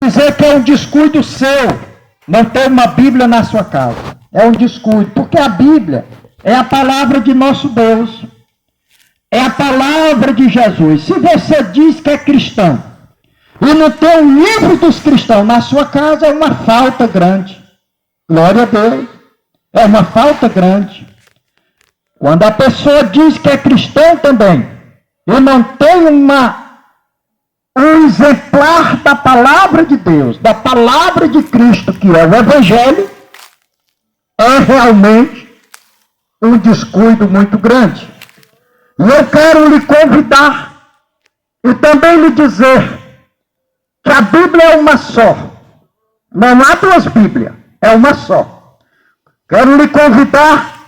dizer que é um descuido seu não ter uma Bíblia na sua casa. É um descuido, porque a Bíblia é a palavra de nosso Deus. É a palavra de Jesus. Se você diz que é cristão e não tem um livro dos cristãos na sua casa, é uma falta grande. Glória a Deus. É uma falta grande. Quando a pessoa diz que é cristão também e não tem um exemplar da palavra de Deus, da palavra de Cristo, que é o Evangelho, é realmente um descuido muito grande. E eu quero lhe convidar e também lhe dizer que a Bíblia é uma só. Não há duas Bíblias, é uma só. Quero lhe convidar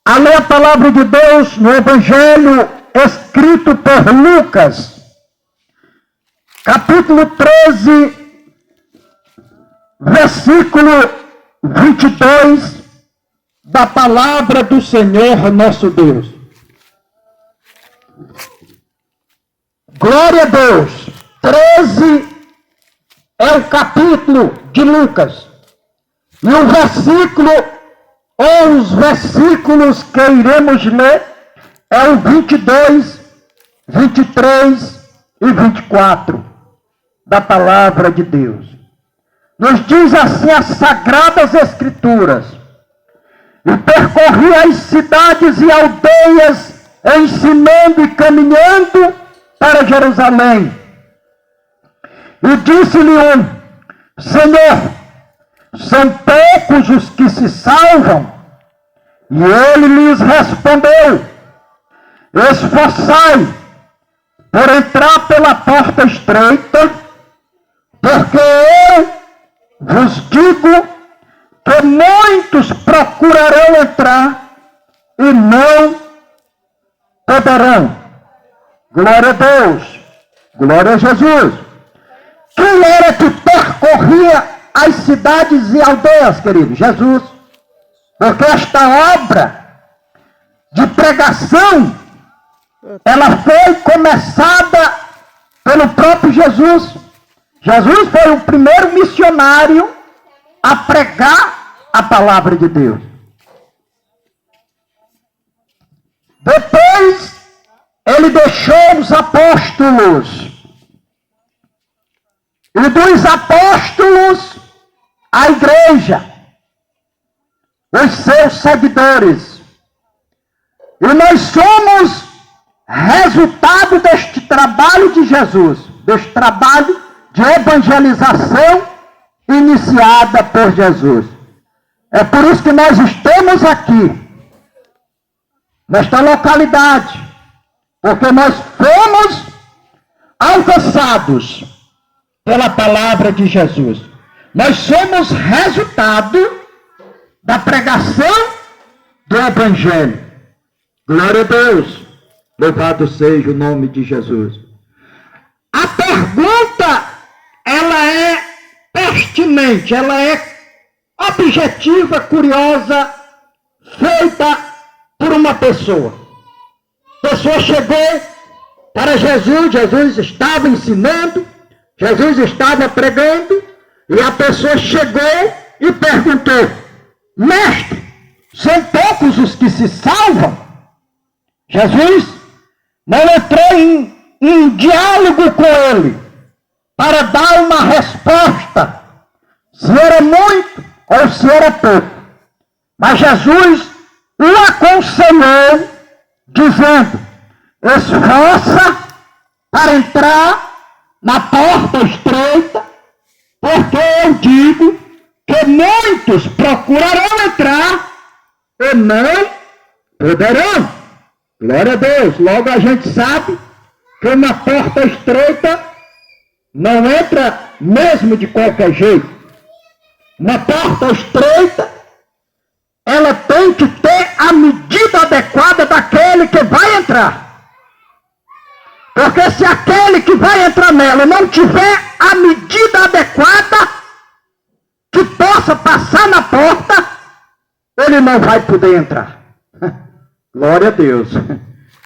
a ler a palavra de Deus no Evangelho escrito por Lucas, capítulo 13, versículo 22, da palavra do Senhor nosso Deus. Glória a Deus. 13 é o capítulo de Lucas. E o versículo, ou os versículos que iremos ler, é o 22, 23 e 24 da palavra de Deus. Nos diz assim as Sagradas Escrituras: e percorri as cidades e aldeias, ensinando e caminhando para Jerusalém. E disse-lhe Senhor, são poucos os que se salvam? E ele lhes respondeu: esforçai por entrar pela porta estreita, porque eu vos digo que muitos procurarão entrar e não poderão. Glória a Deus, glória a Jesus. Quem era que percorria as cidades e aldeias, querido? Jesus. Porque esta obra de pregação, ela foi começada pelo próprio Jesus. Jesus foi o primeiro missionário a pregar a palavra de Deus. Depois, ele deixou os apóstolos. E dos apóstolos, a igreja, os seus seguidores. E nós somos resultado deste trabalho de Jesus, deste trabalho de evangelização iniciada por Jesus. É por isso que nós estamos aqui, nesta localidade, porque nós fomos alcançados pela palavra de Jesus. Nós somos resultado da pregação do Evangelho. Glória a Deus. Louvado seja o nome de Jesus. A pergunta, ela é pertinente, ela é objetiva, curiosa, feita por uma pessoa. A pessoa chegou para Jesus, Jesus estava ensinando, Jesus estava pregando, e a pessoa chegou e perguntou: mestre, são poucos os que se salvam? Jesus não entrou em diálogo com ele para dar uma resposta, se era muito ou se era pouco. Mas Jesus o aconselhou, dizendo: esforça para entrar na porta estreita, porque eu digo que muitos procurarão entrar e não poderão. Glória a Deus. Logo a gente sabe que uma porta estreita não entra mesmo de qualquer jeito. Uma porta estreita, ela tem que ter a medida adequada daquele que vai entrar. Porque se aquele que vai entrar nela não tiver a medida adequada que possa passar na porta, ele não vai poder entrar. Glória a Deus.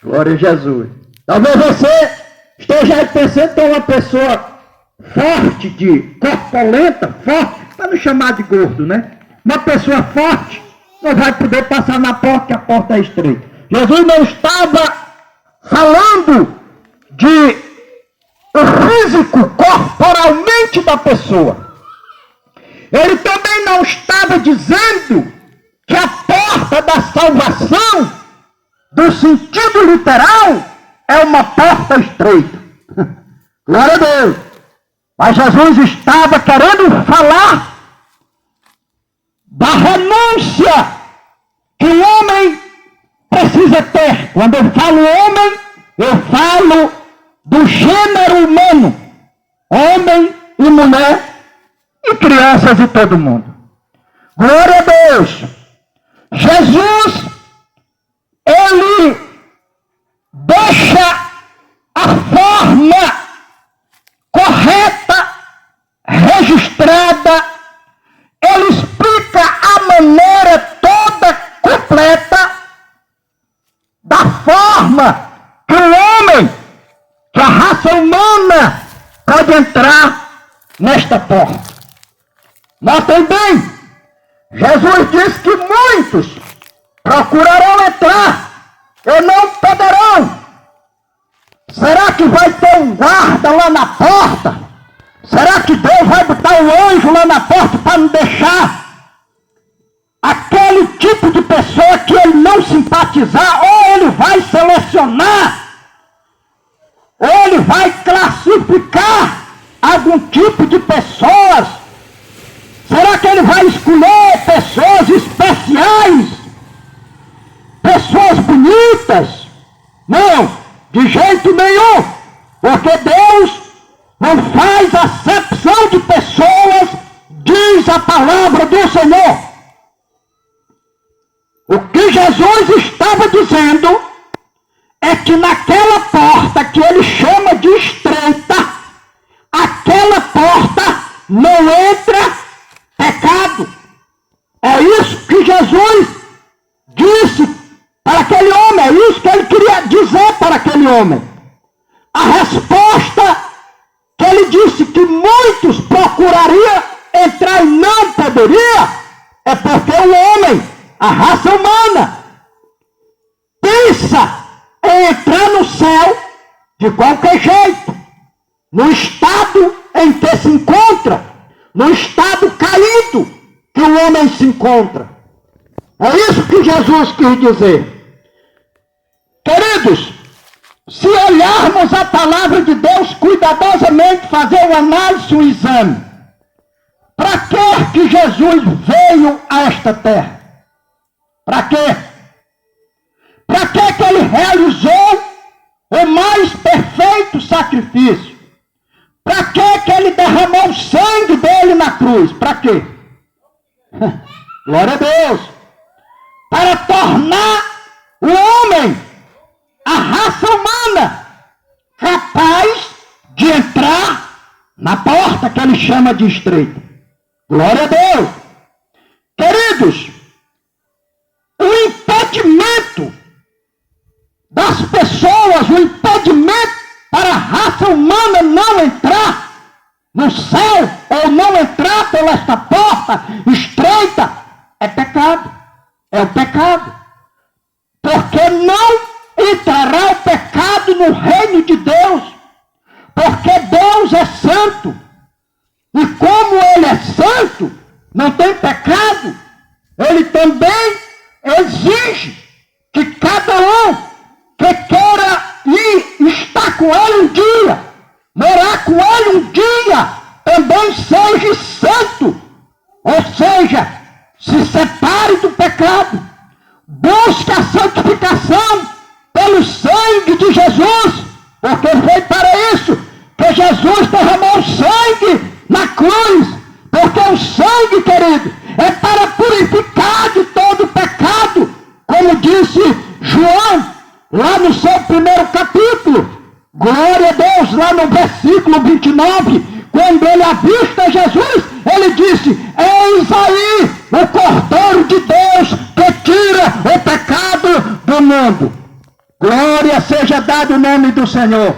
Glória a Jesus. Talvez você esteja aí pensando que é uma pessoa forte, de corpulenta, forte, para não chamar de gordo, né? Uma pessoa forte não vai poder passar na porta, porque a porta é estreita. Jesus não estava falando de o físico, corporalmente da pessoa. Ele também não estava dizendo que a porta da salvação, do sentido literal, é uma porta estreita. Glória a Deus. Mas Jesus estava querendo falar da renúncia que o homem precisa ter. Quando eu falo homem, eu falo do gênero humano. Homem e mulher e crianças e todo mundo. Glória a Deus. Jesus, ele deixa a forma correta, registrada, ele explica a maneira toda completa da forma que o homem, que a raça humana pode entrar nesta porta. Notem bem, Jesus disse que muitos procurarão entrar e não poderão. Será que vai ter um guarda lá na porta? Será que Deus vai botar um anjo lá na porta para não deixar aquele tipo de pessoa que ele não simpatizar? Ou ele vai selecionar, ou ele vai classificar algum tipo de pessoas? Será que ele vai escolher pessoas especiais? Pessoas bonitas? Não, de jeito nenhum. Porque Deus não faz acepção de pessoas, diz a palavra do Senhor. O que Jesus estava dizendo é que naquela porta que ele chama de estreita, aquela porta não entra pecado. É isso que Jesus disse para aquele homem, é isso que ele queria dizer para aquele homem. A resposta que ele disse que muitos procurariam entrar e não poderia, é porque o homem, a raça humana, pensa em entrar no céu de qualquer jeito, no estado em que se encontra, no estado caído que o homem se encontra. É isso que Jesus quis dizer. Queridos, se olharmos a palavra de Deus cuidadosamente, fazer uma análise, um exame, para que Jesus veio a esta terra? Para quê? Para que ele realizou o mais perfeito sacrifício? Para que ele derramou o sangue dele na cruz? Para quê? Glória a Deus! Para tornar o homem, a raça humana, capaz de entrar na porta que ele chama de estreita. Glória a Deus! Queridos, o impedimento das pessoas, o impedimento para a raça humana não entrar no céu, ou não entrar por esta porta estreita, é pecado. É o pecado. Porque não entrará o pecado no reino de Deus. Porque Deus é santo. E como ele é santo, não tem pecado, ele também exige que cada um que queira ir estar com ele um dia, morar com ele um dia, também seja santo. Ou seja, se separe do pecado. Busque a santificação pelo sangue de Jesus. Porque foi para isso que Jesus derramou sangue na cruz. Porque o sangue, querido, é para purificar de todo pecado. Como disse João, lá no seu primeiro capítulo. Glória a Deus, lá no versículo 29, quando ele avista Jesus, ele disse: eis aí o Cordeiro de Deus que tira o pecado do mundo. Glória seja dada o nome do Senhor.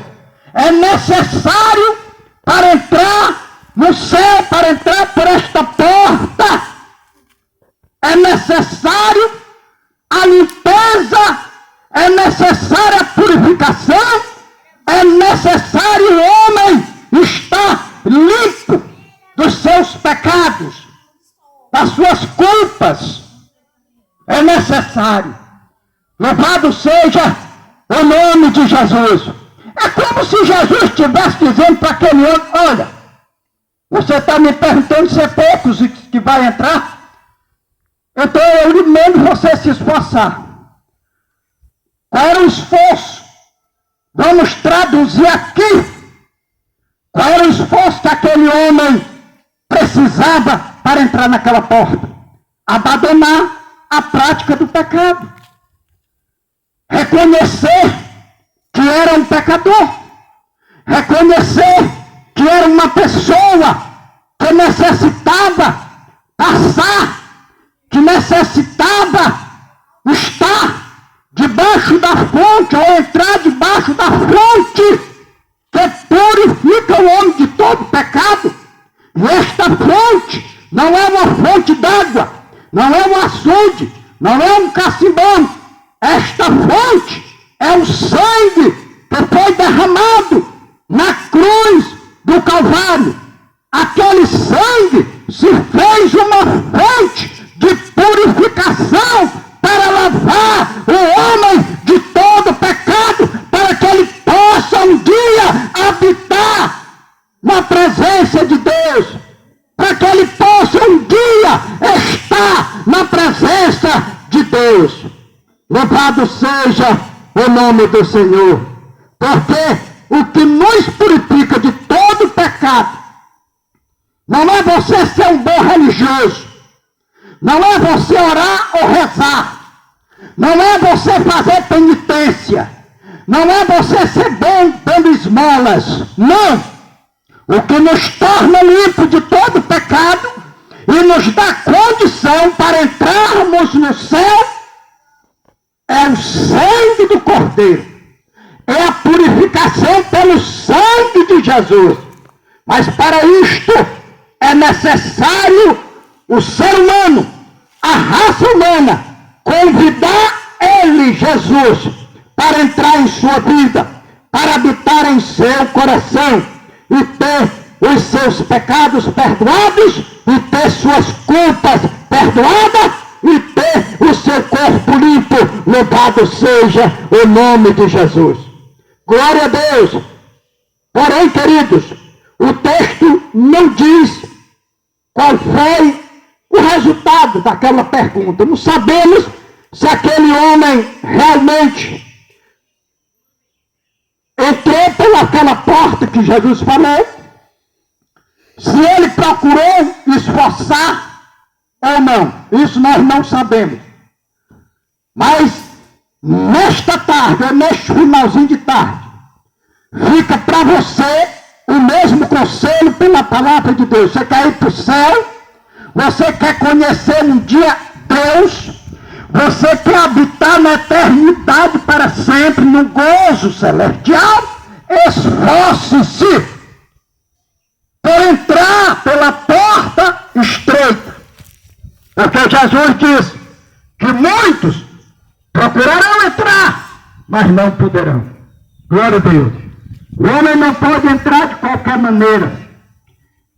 É necessário para entrar no céu, para entrar por esta porta, é necessário a limpeza, é necessária a purificação, é necessário o homem estar limpo dos seus pecados, das suas culpas. É necessário. Louvado seja o nome de Jesus. É como se Jesus estivesse dizendo para aquele homem: olha, você está me perguntando se é poucos que vai entrar? Então eu lhe mando você se esforçar. Qual era o esforço? Vamos traduzir aqui. Qual era o esforço que aquele homem precisava para entrar naquela porta? Abandonar a prática do pecado. Reconhecer que era um pecador. Reconhecer que era uma pessoa que necessitava passar, que necessitava estar debaixo da fonte, ou entrar debaixo da fonte que purifica o homem de todo pecado. E esta fonte não é uma fonte d'água, não é um açude, não é um cacimbão. Esta fonte é o sangue que foi derramado na cruz do Calvário. Aquele sangue se fez uma fonte de purificação para lavar o homem de todo pecado, para que ele possa um dia habitar na presença de Deus, para que ele possa um dia estar na presença de Deus. Louvado seja o nome do Senhor, porque o que nos purifica de todo pecado não é você ser um bom religioso, não é você orar ou rezar, não é você fazer penitência, não é você ser bom dando esmolas, não. O que nos torna limpo de todo pecado e nos dá condição para entrarmos no céu é o sangue do Cordeiro, é a purificação pelo sangue de Jesus. Mas para isto é necessário o ser humano, a raça humana, convidar ele, Jesus, para entrar em sua vida, para habitar em seu coração e ter os seus pecados perdoados e ter suas culpas perdoadas e ter o seu corpo limpo. Louvado seja o nome de Jesus. Glória a Deus. Porém, queridos, o texto não diz qual foi o resultado daquela pergunta. Não sabemos se aquele homem realmente entrou pelaquela porta que Jesus falou, se ele procurou esforçar ou não. Isso nós não sabemos. Mas nesta tarde, ou neste finalzinho de tarde, fica para você o mesmo conselho pela palavra de Deus. Você quer ir para o céu? Você quer conhecer um dia Deus? Você quer habitar na eternidade para sempre, no gozo celestial? Esforce-se por entrar pela porta estreita. Porque Jesus disse que muitos procurarão entrar, mas não poderão. Glória a Deus. O homem não pode entrar de qualquer maneira.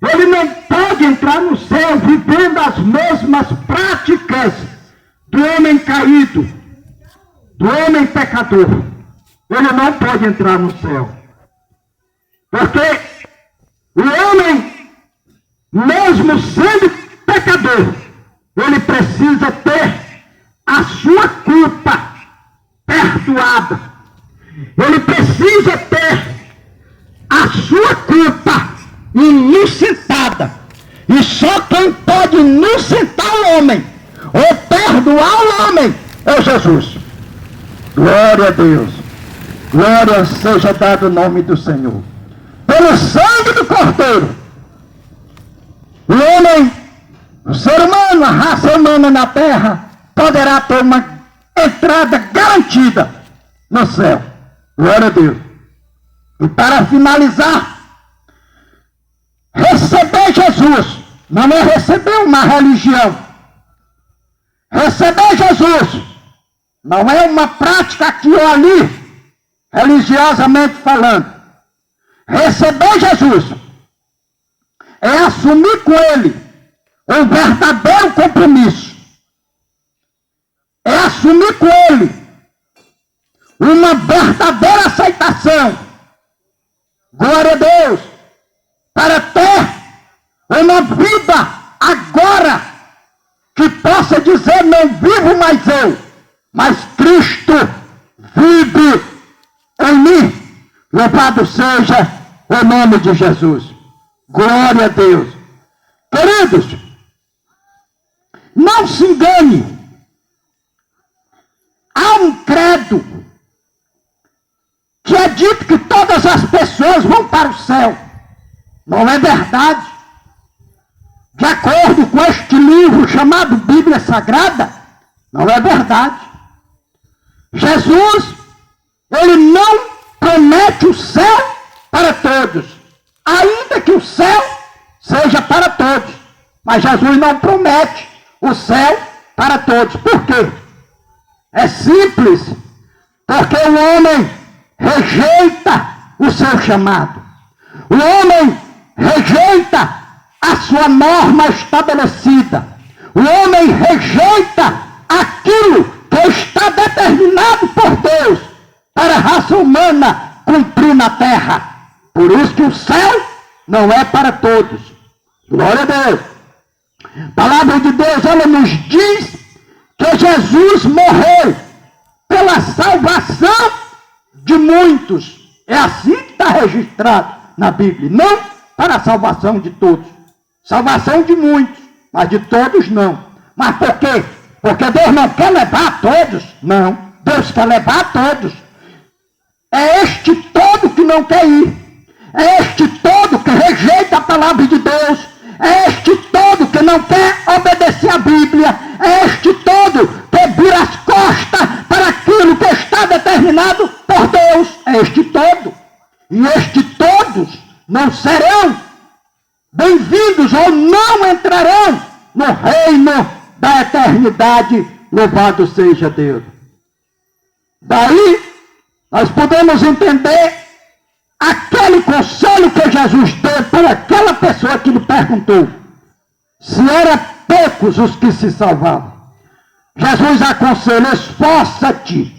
Ele não pode entrar no céu vivendo as mesmas práticas do homem caído, do homem pecador. Ele não pode entrar no céu. Porque o homem, mesmo sendo pecador, ele precisa ter a sua culpa perdoada. Ele precisa ter a sua culpa inocentada. E só quem pode inocentar o homem, ou perdoar o homem, é Jesus. Glória a Deus. Glória seja dado o nome do Senhor. Pelo sangue do Cordeiro, o homem, o ser humano, a raça humana na terra, poderá ter uma entrada garantida no céu. Glória a Deus. E para finalizar, Receber Jesus não é receber uma religião. Receber Jesus não é uma prática aqui ou ali, religiosamente falando. Receber Jesus é assumir com Ele um verdadeiro compromisso. É assumir com Ele uma verdadeira aceitação. Glória a Deus. Para ter uma vida agora que possa dizer: não vivo mais eu, mas Cristo vive em mim. Louvado seja o nome de Jesus. Glória a Deus. Queridos, não se engane. Há um credo que é dito que todas as pessoas vão para o céu. Não é verdade. De acordo com este livro chamado Bíblia Sagrada, não é verdade. Jesus, ele não promete o céu para todos, ainda que o céu seja para todos. Mas Jesus não promete o céu para todos. Por quê? É simples. Porque o homem rejeita o seu chamado. O homem rejeita a sua norma estabelecida. O homem rejeita aquilo que está determinado por Deus para a raça humana cumprir na terra. Por isso que o céu não é para todos. Glória a Deus. A palavra de Deus, ela nos diz que Jesus morreu pela salvação de muitos. É assim que está registrado na Bíblia. Não para a salvação de todos. Salvação de muitos, mas de todos não. Mas por quê? Porque Deus não quer levar a todos. Não. Deus quer levar a todos. É este todo que não quer ir. É este todo que rejeita a palavra de Deus. É este todo que não quer obedecer a Bíblia. É este todo que vira as costas para aquilo que está determinado por Deus. É este todo. E este todos não serão bem-vindos ou não entrarão no reino da eternidade. Louvado seja Deus. Daí nós podemos entender aquele conselho que Jesus deu para aquela pessoa que lhe perguntou se eram poucos os que se salvavam. Jesus aconselha: esforça-te,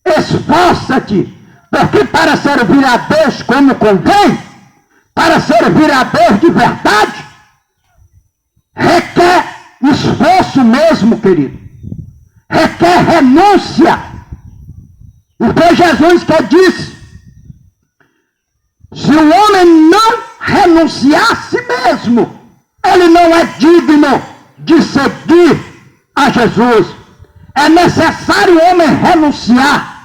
esforça-te, porque para servir a Deus como convém, para servir a Deus de verdade, requer esforço mesmo, querido. Requer renúncia. E foi Jesus que disse: se o homem não renunciar a si mesmo, ele não é digno de seguir a Jesus. É necessário o homem renunciar.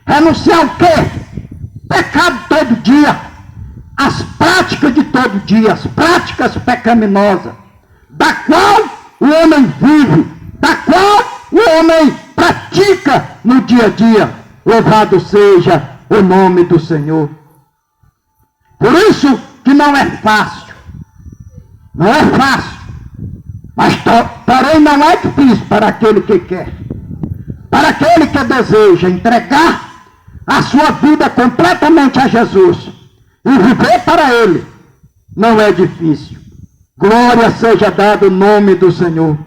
Renunciar o quê? Pecado todo dia. As práticas de todo dia, as práticas pecaminosas, da qual o homem vive, da qual o homem pratica no dia a dia. Louvado seja o nome do Senhor. Por isso que não é fácil. Não é fácil. Mas porém não é difícil para aquele que quer. Para aquele que deseja entregar a sua vida completamente a Jesus e viver para Ele, não é difícil. Glória seja dada o nome do Senhor.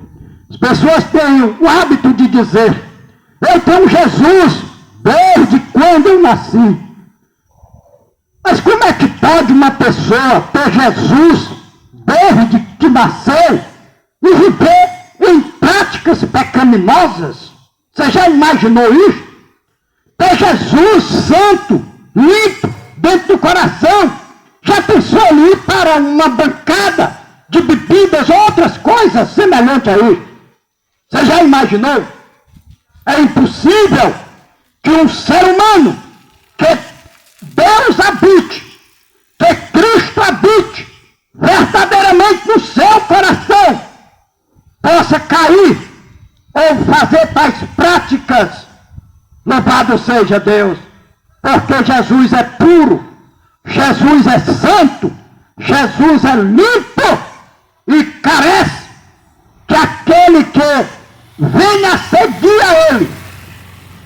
As pessoas têm o hábito de dizer: eu tenho Jesus desde quando eu nasci. Mas como é que pode uma pessoa ter Jesus desde que nasceu e viver em práticas pecaminosas? Você já imaginou isso? Ter Jesus santo, limpo, dentro do coração. Já pensou em ir para uma bancada de bebidas ou outras coisas semelhantes a isso? Você já imaginou? É impossível que um ser humano, que Deus habite, que Cristo habite verdadeiramente no seu coração, possa cair ou fazer tais práticas. Louvado seja Deus, porque Jesus é puro, Jesus é santo, Jesus é limpo e carece que aquele que venha seguir a Ele,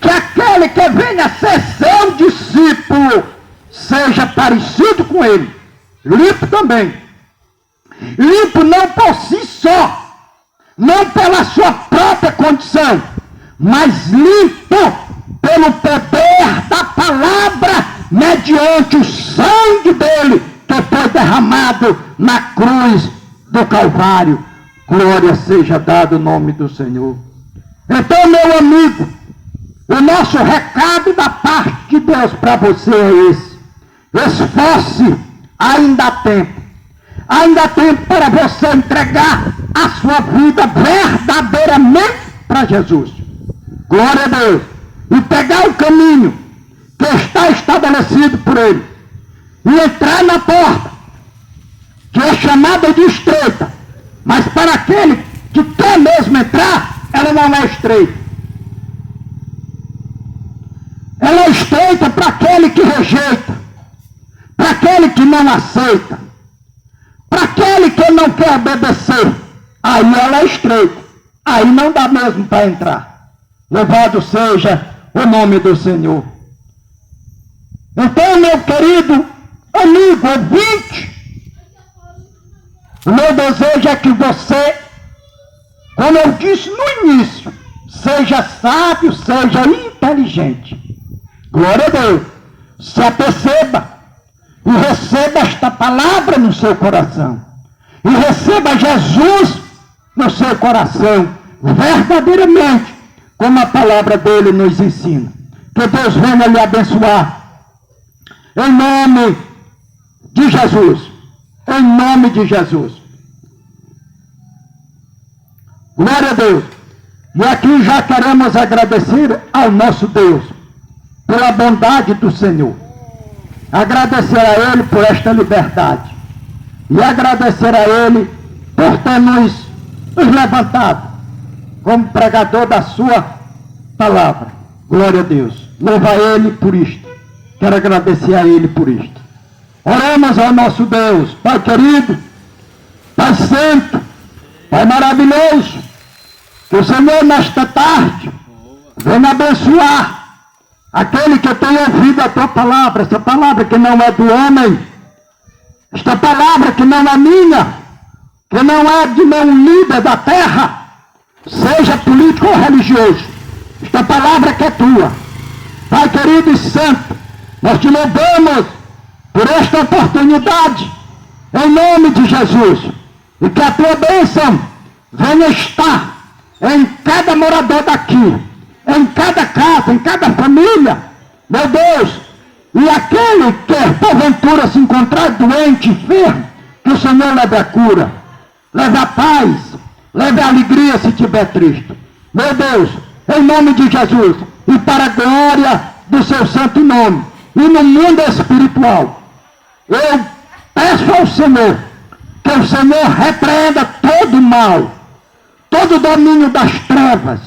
que aquele que venha ser seu discípulo, seja parecido com Ele. Limpo também. Limpo não por si só, não pela sua própria condição, mas limpo pelo poder da palavra, mediante o sangue dele, que foi derramado na cruz do Calvário. Glória seja dada o nome do Senhor. Então, meu amigo, o nosso recado da parte de Deus para você é esse. Esforce, ainda há tempo. Ainda há tempo para você entregar a sua vida verdadeiramente para Jesus. Glória a Deus. E pegar o caminho que está estabelecido por Ele. E entrar na porta, que é chamada de estreita. Mas para aquele que quer mesmo entrar, ela não é estreita. Ela é estreita para aquele que rejeita, para aquele que não aceita, para aquele que não quer obedecer. Aí ela é estreita. Aí não dá mesmo para entrar. Louvado seja o nome do Senhor. Então, meu querido amigo ouvinte, o meu desejo é que você, como eu disse no início, seja sábio, seja inteligente. Glória a Deus. Se aperceba e receba esta palavra no seu coração. E receba Jesus no seu coração, verdadeiramente, como a palavra dele nos ensina. Que Deus venha lhe abençoar. Em nome de Jesus. Em nome de Jesus. Glória a Deus. E aqui já queremos agradecer ao nosso Deus pela bondade do Senhor. Agradecer a Ele por esta liberdade. E agradecer a Ele por ter nos levantado como pregador da sua palavra. Glória a Deus. Louva a Ele por isto. Quero agradecer a Ele por isto. Oremos ao nosso Deus, Pai querido, Pai santo, Pai maravilhoso, que o Senhor nesta tarde venha abençoar aquele que tem ouvido a tua palavra, essa palavra que não é do homem, esta palavra que não é minha, que não é de nenhum líder da terra, seja político ou religioso, esta palavra que é tua. Pai querido e santo, nós te louvamos por esta oportunidade, em nome de Jesus, e que a tua bênção venha estar em cada morador daqui, em cada casa, em cada família, meu Deus, e aquele que porventura se encontrar doente, enfermo, que o Senhor leve a cura, leve a paz, leve a alegria se estiver triste, meu Deus, em nome de Jesus, e para a glória do seu santo nome, e no mundo espiritual, eu peço ao Senhor, que o Senhor repreenda todo o mal, todo o domínio das trevas,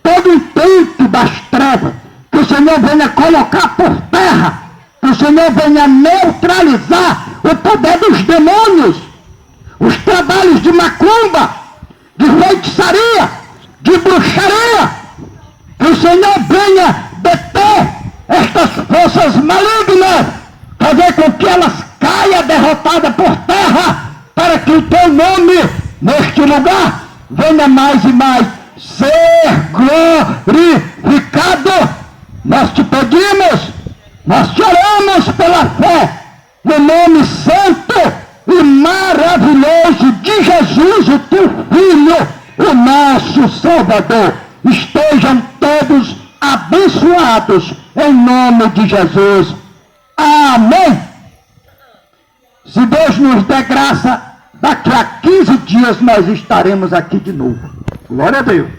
todo o intento das trevas, que o Senhor venha colocar por terra, que o Senhor venha neutralizar o poder dos demônios, os trabalhos de macumba, de feitiçaria, de bruxaria, que o Senhor venha deter estas forças malignas, fazer com que elas caiam derrotadas por terra, para que o teu nome neste lugar venha mais e mais ser glorificado. Nós te pedimos, nós te oramos pela fé, no nome santo e maravilhoso de Jesus, o teu Filho, o nosso Salvador. Estejam todos abençoados em nome de Jesus. Amém. Se Deus nos der graça, daqui a 15 dias nós estaremos aqui de novo. Glória a Deus.